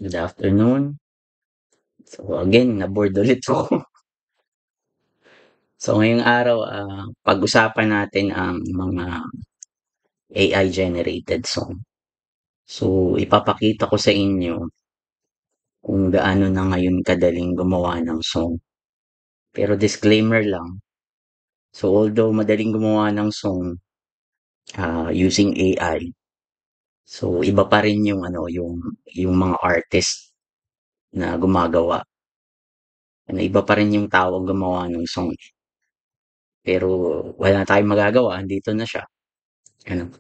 Good afternoon. So again, na-bored ulit ako. So ngayong araw, pag-usapan natin ang mga AI generated song. So ipapakita ko sa inyo kung gaano na ngayon kadaling gumawa ng song. Pero disclaimer lang, so although madaling gumawa ng song using AI, so iba pa rin yung yung mga artist na gumagawa. Iba pa rin yung tao ang gumawa ng song. Pero wala tayong magagawa, andito na siya.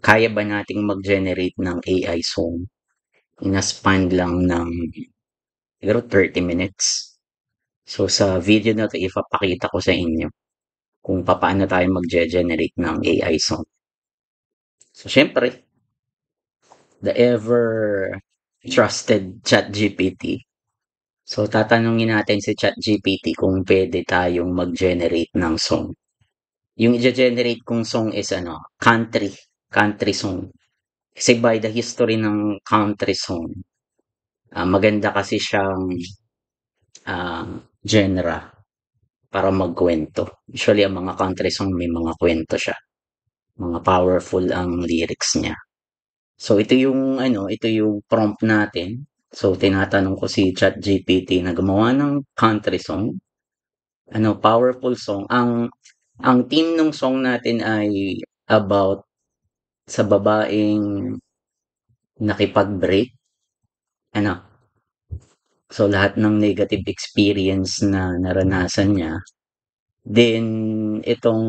Kaya ba nating mag-generate ng AI song in a span lang ng siguro 30 minutes? So sa video na 'to ipapakita ko sa inyo kung papaano tayo mag-generate ng AI song. So siyempre, the ever trusted ChatGPT. So tatanungin natin si ChatGPT kung pwede tayong mag-generate ng song. Yung i-generate kong song is country song. Kasi by the history ng country song, maganda kasi siyang ah, genre para magkwento. Usually, ang mga country song may mga kwento siya. Mga powerful ang lyrics niya. So, ito yung prompt natin. So, tinatanong ko si ChatGPT na gumawa ng country song. Powerful song. Ang theme ng song natin ay about sa babaeng nakipag-break. Ano, so lahat ng negative experience na naranasan niya. Then, itong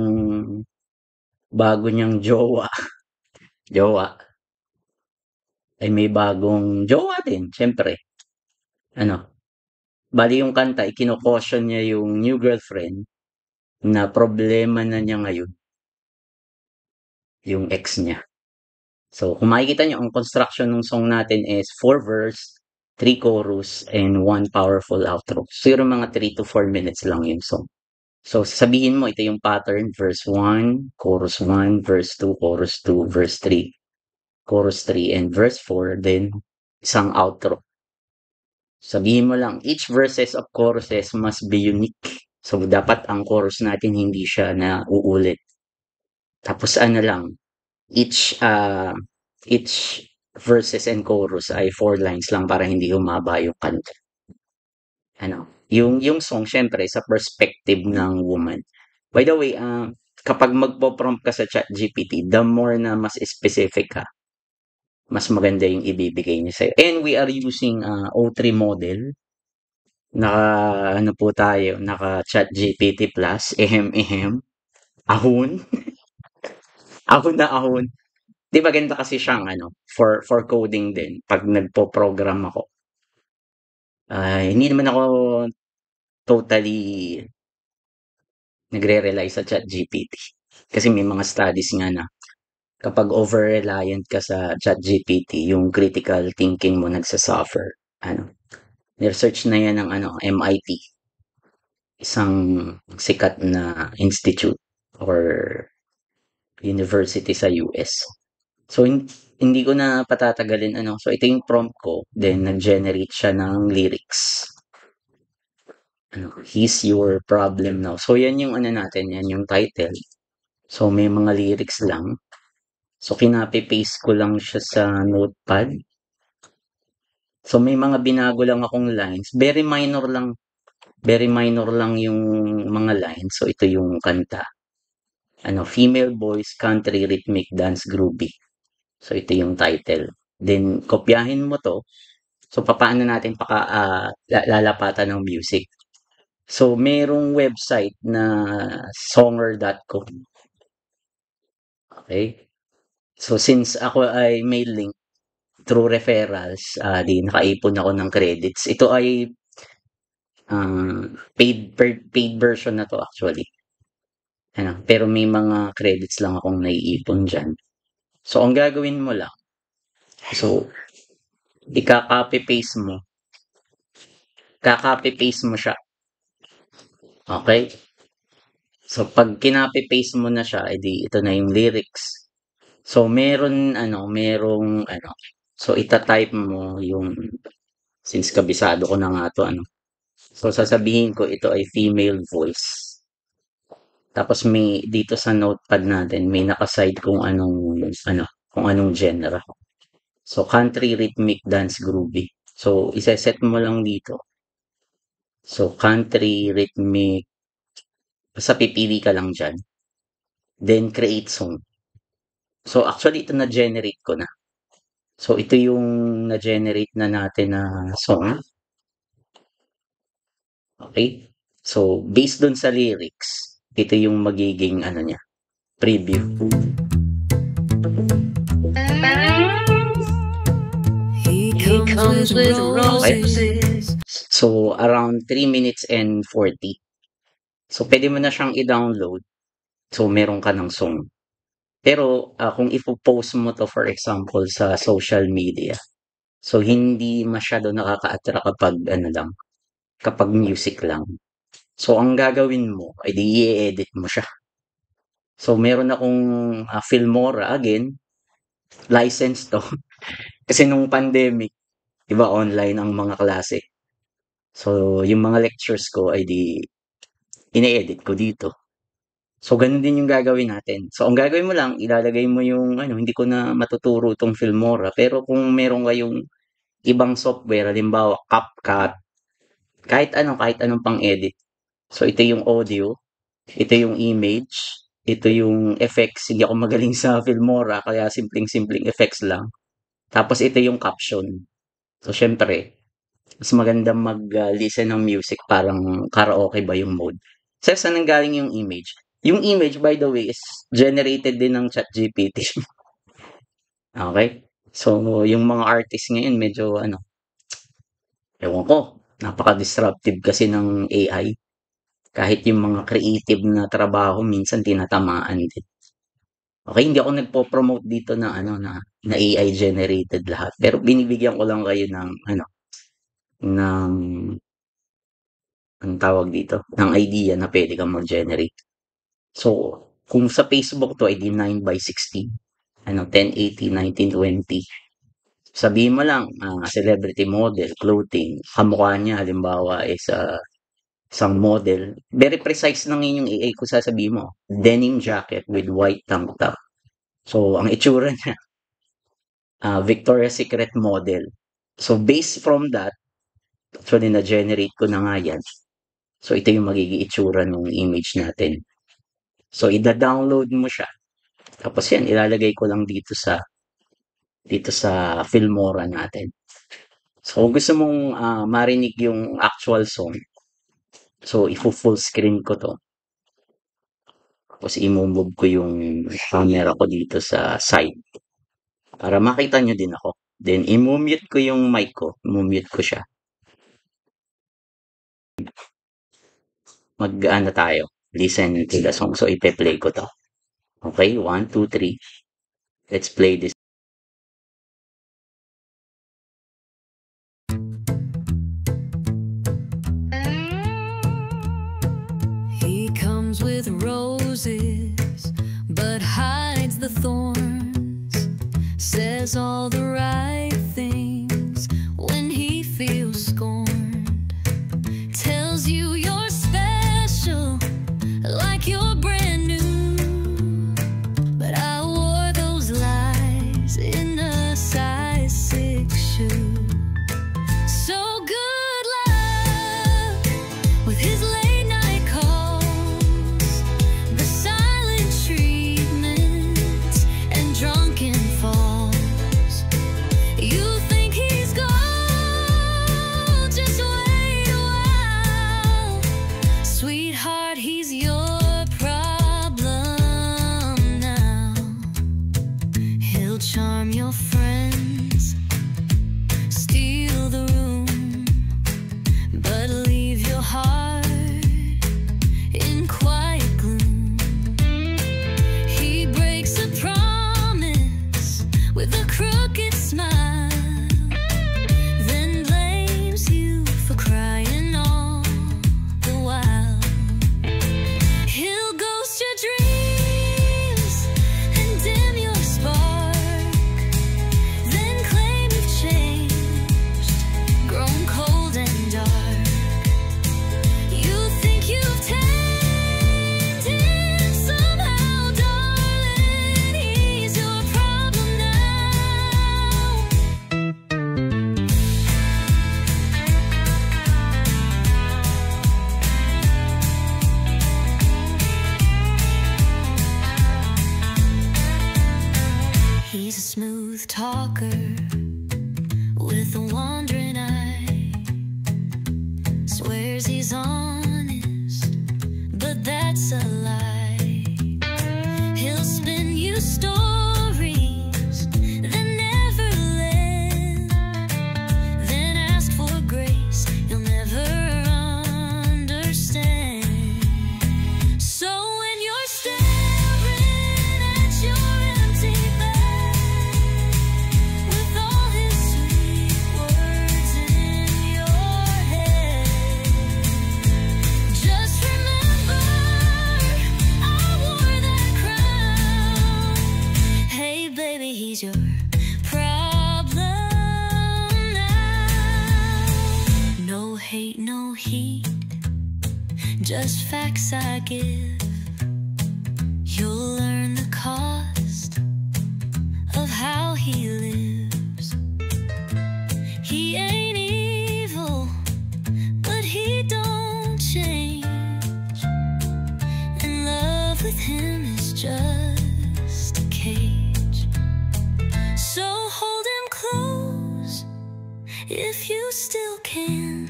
bago niyang jowa, jowa, ay may bagong jowa din, syempre. Ano, bali yung kanta, ikino-caution niya yung new girlfriend na problema na niya ngayon, yung ex niya. So, kung makikita niyo, ang construction ng song natin is 4 verse, 3 chorus, and 1 powerful outro. So, yung mga 3 to 4 minutes lang yung song. So, sabihin mo, ito yung pattern, verse 1, chorus 1, verse 2, chorus 2, verse 3, chorus 3, and verse 4, then isang outro. Sabihin mo lang, each verses of choruses must be unique. So, dapat ang chorus natin hindi siya na uulit. Tapos lang, each verses and chorus ay 4 lines lang para hindi humaba yung kanta. Yung song syempre sa perspective ng woman. By the way, kapag magpo-prompt ka sa ChatGPT, the more na mas specific ka, mas maganda yung ibibigay niya sa'yo. And we are using O3 model. Po tayo, naka ChatGPT Plus, ehem, ahon, ahon na ahon. 'Di ba maganda kasi siyang for coding din 'pag nagpo-program ako. Hindi naman ako totally nagre-rely sa ChatGPT. Kasi may mga studies nga na kapag over-reliant ka sa ChatGPT, yung critical thinking mo nagsasuffer. Ano, research na yan ng MIT, isang sikat na institute or university sa US. So, hindi ko na patatagalin So, ito yung prompt ko, then nag-generate siya ng lyrics. He's your problem now. So, yan yung natin, yan yung title. So, may mga lyrics lang. So, kinapi-paste ko lang siya sa notepad. So, may mga binago lang akong lines. Very minor lang yung mga lines. So, ito yung kanta. Female voice, country, rhythmic, dance, groovy. So, ito yung title. Then, kopyahin mo to. So, papaano natin lalapatan ng music. So, merong website na songer.com. Okay? So, since ako ay may link through referrals, di nakaipon ako ng credits. Ito ay paid version na to actually. Pero may mga credits lang akong naiipon dyan. So, ang gagawin mo lang, so, ika-copy paste mo. Ka-copy paste mo siya. Okay? So, pag kinopy-paste mo na siya, edi ito na yung lyrics. So, merong so ita-type mo yung since kabisado ko na nga 'to ano. So, sasabihin ko ito ay female voice. Tapos may dito sa notepad natin may naka-side kung anong genre. So, country rhythmic dance groovy. So, iseset mo lang dito. So, country rhythmic, basta pipili ka lang dyan. Then, create song. So, actually, ito na-generate ko na. So, ito yung na-generate na natin na song. Okay? So, based dun sa lyrics, ito yung magiging niya, preview. He comes with roses. So, around 3 minutes and 40. So, pwede mo na siyang i-download. So, meron ka ng song. Pero, kung ipo-post mo to for example sa social media, so hindi masyado nakaka-attract kapag music lang. So, ang gagawin mo ay di i-edit mo siya. So, meron akong Filmora, again, license to. Kasi nung pandemic, di ba online ang mga klase. So, yung mga lectures ko ay di ine-edit ko dito. So, ganun din yung gagawin natin. So, ang gagawin mo lang, ilalagay mo yung hindi ko na matuturo itong Filmora. Pero kung meron kayong ibang software, halimbawa CapCut, kahit anong pang-edit. So, ito yung audio, ito yung image, ito yung effects. Hindi ako magaling sa Filmora, kaya simpleng-simpleng effects lang. Tapos, ito yung caption. So, syempre, mas maganda mag-listen ng music, parang karaoke ba yung mode. So, saan nanggaling yung image? Yung image, by the way, is generated din ng ChatGPT. Okay? So, yung mga artists ngayon, medyo ewan ko, napaka-disruptive kasi ng AI. Kahit yung mga creative na trabaho, minsan tinatamaan din. Okay, hindi ako nagpo-promote dito na na AI generated lahat. Pero binibigyan ko lang kayo ng ng ang tawag dito, ng idea na pwede kang mag-generate. So, kung sa Facebook to ay di 9:16, 1080, 1920. Sabihin mo lang, celebrity model, clothing, kamukha niya, halimbawa is isang model. Very precise lang yun yung AI kung sasabihin mo. Denim jacket with white tank top. So, ang itsura niya, Victoria's Secret model. So, based from that, actually na-generate ko na nga yan. So, ito yung magiging itsura ng image natin. So, ida-download mo siya. Tapos yan, ilalagay ko lang dito sa Filmora natin. So, kung gusto mong marinig yung actual song, so, full screen ko to. Tapos, i-move ko yung camera ko dito sa side. Para makita nyo din ako. Then, i-mute ko yung mic ko. I-mute ko siya. Tayo. Listen to the song. So, ipe-play ko to. Okay? 1, 2, 3. Let's play this. He comes with roses, but hides the thorns. Says all the right things when he feels scorned. Tells you you're special, like you're brand new. But I wore those lies in a size 6 shoe. So good luck with his late night calls, the silent treatments and drunken falls. with a wandering eye. Swears he's honest, but that's a lie. He'll spin you stories that never land, then ask for grace you'll never understand. So when you're staring at your empty bed with all his sweet words in your head, just remember I wore that crown. Hey baby, he's your problem now. No hate, no heat, just facts I give. You'll learn the cost of how he lives. He ain't evil, but he don't change. And love with him is just a cage. So hold him close if you still can,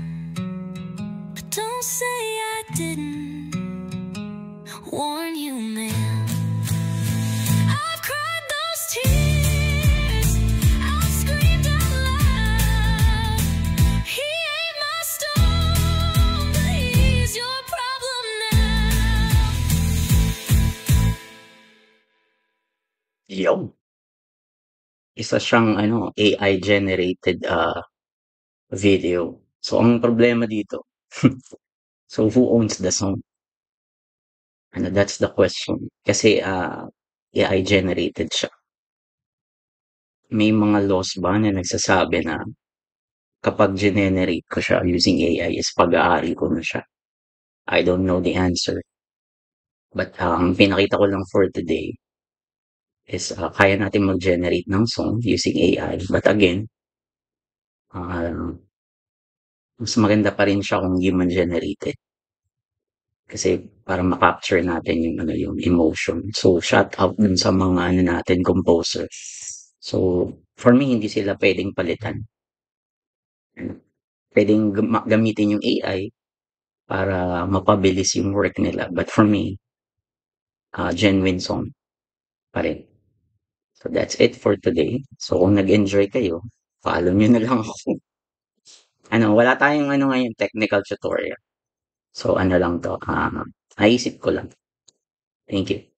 but don't say I didn't warn you, man. I've cried those tears, I've screamed out loud. He ain't my stone, but he's your problem now. Yun, isa siyang AI generated, video. So, ang problema dito, so who owns the song? That's the question. Kasi, AI generated siya. May mga laws ba na nagsasabi na kapag generate ko siya using AI is pag-aari ko na siya? I don't know the answer. But, ang pinakita ko lang for today is, kaya natin mag-generate ng song using AI. But again, ah, mas maganda pa rin siya kung human generated. Kasi para ma-capture natin yung yung emotion. So, shout out dun sa mga natin composer. So, for me hindi sila puwedeng palitan. Puwedeng gamitin yung AI para mapabilis yung work nila. But for me, genuine song pa rin. So, that's it for today. So, kung nag-enjoy kayo, follow niyo na lang ako. Wala tayong ngayon technical tutorial. So, lang 'to, naisip ko lang. Thank you.